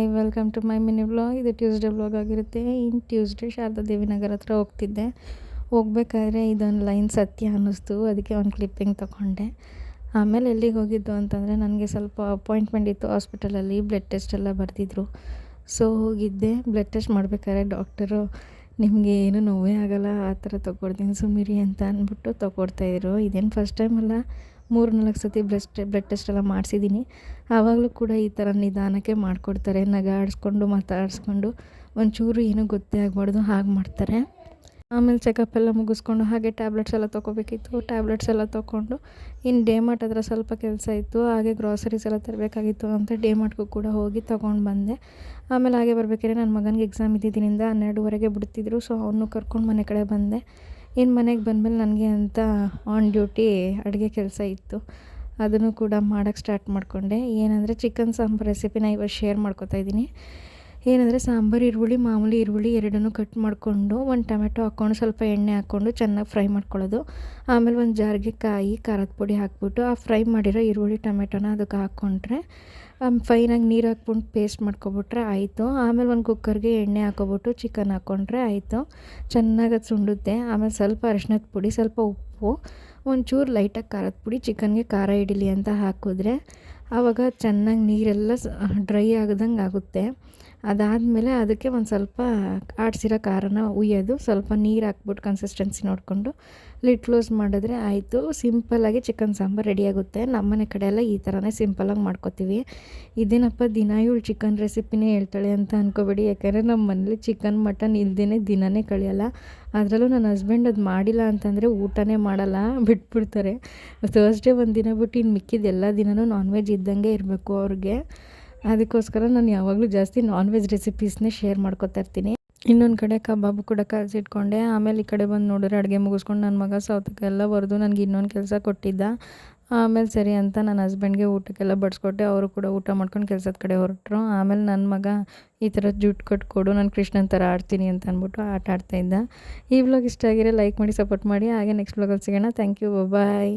Hi welcome to my mini vlog. ಇದು Tuesday vlog ಆಗಿರುತ್ತೆ. ಇನ್ನು ಟ್ಯೂಸ್ಡೇ ಶಾರದಾ ದೇವಿ ನಗರ ಹತ್ರ ಹೋಗ್ತಿದ್ದೆ. ಹೋಗ್ಬೇಕಾದ್ರೆ ಇದೊಂದು ಲೈನ್ ಸತ್ಯ ಅನ್ನಿಸ್ತು, ಅದಕ್ಕೆ ಒಂದು ಕ್ಲಿಪ್ಪಿಂಗ್ ತೊಗೊಂಡೆ. ಆಮೇಲೆ ಎಲ್ಲಿಗೆ ಹೋಗಿದ್ದು ಅಂತಂದರೆ ನನಗೆ ಸ್ವಲ್ಪ ಅಪಾಯಿಂಟ್ಮೆಂಟ್ ಇತ್ತು ಹಾಸ್ಪಿಟಲಲ್ಲಿ, ಬ್ಲಡ್ ಟೆಸ್ಟ್ ಎಲ್ಲ ಬರೆದಿದ್ರು. ಸೊ ಹೋಗಿದ್ದೆ. ಬ್ಲಡ್ ಟೆಸ್ಟ್ ಮಾಡಬೇಕಾದ್ರೆ ಡಾಕ್ಟರು ನಿಮಗೆ ಏನು ನೋವೇ ಆಗೋಲ್ಲ, ಆ ಥರ ತೊಗೊಡ್ತೀನಿ ಸುಮ್ಮಿರಿ ಅಂತ ಅಂದ್ಬಿಟ್ಟು ತೊಗೊಡ್ತಾಯಿದ್ರು. ಇದೇನು ಫಸ್ಟ್ ಟೈಮ್ ಅಲ್ಲ, 3-4 ಸತಿ ಬ್ಲಡ್ ಟೆಸ್ಟ್ ಎಲ್ಲ ಮಾಡಿಸಿದ್ದೀನಿ. ಆವಾಗಲೂ ಕೂಡ ಈ ಥರ ನಿಧಾನಕ್ಕೆ ಮಾಡಿಕೊಡ್ತಾರೆ, ನಗಾಡಿಸ್ಕೊಂಡು ಮಾತಾಡಿಸ್ಕೊಂಡು, ಒಂಚೂರು ಏನೂ ಗೊತ್ತೇ ಆಗಬಾರ್ದು ಹಾಗೆ ಮಾಡ್ತಾರೆ. ಆಮೇಲೆ ಚೆಕಪ್ ಎಲ್ಲ ಮುಗಿಸ್ಕೊಂಡು ಹಾಗೆ ಟ್ಯಾಬ್ಲೆಟ್ಸ್ ಎಲ್ಲ ತೊಗೋಬೇಕಿತ್ತು. ಟ್ಯಾಬ್ಲೆಟ್ಸ್ ಎಲ್ಲ ತೊಗೊಂಡು ಇನ್ನು ಡಿ-ಮಾರ್ಟ್ ಹತ್ರ ಸ್ವಲ್ಪ ಕೆಲಸ ಇತ್ತು, ಹಾಗೆ ಗ್ರಾಸರೀಸ್ ಎಲ್ಲ ತರಬೇಕಾಗಿತ್ತು ಅಂತ ಡಿ-ಮಾರ್ಟ್ಗೂ ಕೂಡ ಹೋಗಿ ತೊಗೊಂಡು ಬಂದೆ. ಆಮೇಲೆ ಹಾಗೆ ಬರಬೇಕಾದ್ರೆ ನನ್ನ ಮಗನಿಗೆ ಎಕ್ಸಾಮ್ ಇದ್ದಿದ್ದರಿಂದ 12:30ಗೆ ಬಿಡ್ತಿದ್ರು. ಸೊ ಅವನು ಕರ್ಕೊಂಡು ಮನೆ ಕಡೆ ಬಂದೆ. ಇನ್ನು ಮನೆಗೆ ಬಂದಮೇಲೆ ನನಗೆ ಅಂತ ಆನ್ ಡ್ಯೂಟಿ ಅಡುಗೆ ಕೆಲಸ ಇತ್ತು, ಅದನ್ನು ಕೂಡ ಮಾಡೋಕ್ಕೆ ಸ್ಟಾರ್ಟ್ ಮಾಡಿಕೊಂಡೆ. ಏನಂದರೆ ಚಿಕನ್ ಸಾಂಬಾರು ರೆಸಿಪಿನ ಇವತ್ತು ಶೇರ್ ಮಾಡ್ಕೊತಾ ಇದ್ದೀನಿ. ಏನಂದರೆ ಸಾಂಬಾರು ಈರುಳ್ಳಿ, ಮಾಮೂಲಿ ಈರುಳ್ಳಿ ಎರಡನ್ನೂ ಕಟ್ ಮಾಡಿಕೊಂಡು, ಒಂದು ಟೊಮೆಟೊ ಹಾಕ್ಕೊಂಡು, ಸ್ವಲ್ಪ ಎಣ್ಣೆ ಹಾಕ್ಕೊಂಡು ಚೆನ್ನಾಗಿ ಫ್ರೈ ಮಾಡ್ಕೊಳ್ಳೋದು. ಆಮೇಲೆ ಒಂದು ಜಾರ್ಗೆ ಕಾಯಿ, ಖಾರದ ಪುಡಿ ಹಾಕ್ಬಿಟ್ಟು ಆ ಫ್ರೈ ಮಾಡಿರೋ ಈರುಳ್ಳಿ ಟೊಮೆಟೊನ ಅದಕ್ಕೆ ಹಾಕ್ಕೊಂಡ್ರೆ ಫೈನಾಗಿ ನೀರು ಹಾಕ್ಬಿಟ್ಟು ಪೇಸ್ಟ್ ಮಾಡ್ಕೊಬಿಟ್ರೆ ಆಯಿತು. ಆಮೇಲೆ ಒಂದು ಕುಕ್ಕರ್ಗೆ ಎಣ್ಣೆ ಹಾಕ್ಕೊಬಿಟ್ಟು ಚಿಕನ್ ಹಾಕ್ಕೊಂಡ್ರೆ ಆಯಿತು. ಚೆನ್ನಾಗಿ ಅದು ಸುಂಡುತ್ತೆ. ಆಮೇಲೆ ಸ್ವಲ್ಪ ಅರಿಶಿಣದ ಪುಡಿ, ಸ್ವಲ್ಪ ಉಪ್ಪು, ಒಂಚೂರು ಲೈಟಾಗಿ ಖಾರದ ಪುಡಿ, ಚಿಕನ್ಗೆ ಖಾರ ಹಿಡಿಲಿ ಅಂತ ಹಾಕಿದ್ರೆ ಆವಾಗ ಚೆನ್ನಾಗಿ ನೀರೆಲ್ಲ ಡ್ರೈ ಆಗದಂಗೆ ಆಗುತ್ತೆ. ಅದಾದಮೇಲೆ ಅದಕ್ಕೆ ಒಂದು ಸ್ವಲ್ಪ ಆಡಿಸಿರೋ ಖಾರನ ಉಯ್ಯೋದು, ಸ್ವಲ್ಪ ನೀರು ಹಾಕ್ಬಿಟ್ಟು ಕನ್ಸಿಸ್ಟೆನ್ಸಿ ನೋಡಿಕೊಂಡು ಲಿಡ್ ಕ್ಲೋಸ್ ಮಾಡಿದ್ರೆ ಆಯಿತು. ಸಿಂಪಲ್ಲಾಗಿ ಚಿಕನ್ ಸಾಂಬಾರು ರೆಡಿಯಾಗುತ್ತೆ. ನಮ್ಮನೆ ಕಡೆ ಎಲ್ಲ ಈ ಥರನೇ ಸಿಂಪಲ್ಲಾಗಿ ಮಾಡ್ಕೊತೀವಿ. ಇದೇನಪ್ಪ ದಿನ ಇವಳು ಚಿಕನ್ ರೆಸಿಪಿನೇ ಹೇಳ್ತಾಳೆ ಅಂತ ಅಂದ್ಕೋಬೇಡಿ, ಯಾಕಂದರೆ ನಮ್ಮ ಮನೇಲಿ ಚಿಕನ್ ಮಟನ್ ಇಲ್ಲದೇ ದಿನವೇ ಕಳೆಯಲ್ಲ. ಅದರಲ್ಲೂ ನನ್ನ ಹಸ್ಬೆಂಡ್ ಅದು ಮಾಡಿಲ್ಲ ಅಂತಂದರೆ ಊಟನೇ ಮಾಡಲ್ಲ, ಬಿಟ್ಬಿಡ್ತಾರೆ. ಥರ್ಸ್ಡೇ ಒಂದು ದಿನ ಬಿಟ್ಟು ಇನ್ನು ಮಿಕ್ಕಿದ ಎಲ್ಲ ದಿನವೂ ನಾನ್ ವೆಜ್ ಇದ್ದಂಗೆ ಇರಬೇಕು ಅವ್ರಿಗೆ. ಅದಕ್ಕೋಸ್ಕರ ನಾನು ಯಾವಾಗಲೂ ಜಾಸ್ತಿ ನಾನ್ ವೆಜ್ ರೆಸಿಪೀಸ್ನೇ ಶೇರ್ ಮಾಡ್ಕೊತಾ ಇರ್ತೀನಿ. ಇನ್ನೊಂದು ಕಡೆ ಕಬಾಬು ಕೂಡ ಕಲಸಿಟ್ಕೊಂಡೆ. ಆಮೇಲೆ ಈ ಕಡೆ ಬಂದು ನೋಡಿದ್ರೆ ಅಡುಗೆ ಮುಗಿಸ್ಕೊಂಡು ನನ್ನ ಮಗ ಸೌತೆಕಾಯಿ ಎಲ್ಲ ಬರೆದು ನನಗೆ ಇನ್ನೊಂದು ಕೆಲಸ ಕೊಟ್ಟಿದ್ದ. ಆಮೇಲೆ ಸರಿ ಅಂತ ನನ್ನ ಹಸ್ಬೆಂಡ್ಗೆ ಊಟಕ್ಕೆಲ್ಲ ಬಡಿಸ್ಕೊಟ್ಟೆ. ಅವರು ಕೂಡ ಊಟ ಮಾಡ್ಕೊಂಡು ಕೆಲಸದ ಕಡೆ ಹೊರಟರು. ಆಮೇಲೆ ನನ್ನ ಮಗ ಈ ಥರ ಜುಟ್ಟು ಕಟ್ಕೊಡು, ನಾನು ಕೃಷ್ಣನ ಥರ ಆಡ್ತೀನಿ ಅಂತ ಅಂದ್ಬಿಟ್ಟು ಆಟ ಆಡ್ತಾಯಿದ್ದ. ಈ ವ್ಲಾಗ್ ಇಷ್ಟ ಆಗಿರೋ ಲೈಕ್ ಮಾಡಿ, ಸಪೋರ್ಟ್ ಮಾಡಿ. ಹಾಗೆ ನೆಕ್ಸ್ಟ್ ವ್ಲಾಗಲ್ಲಿ ಸಿಗೋಣ. Thank you, bye.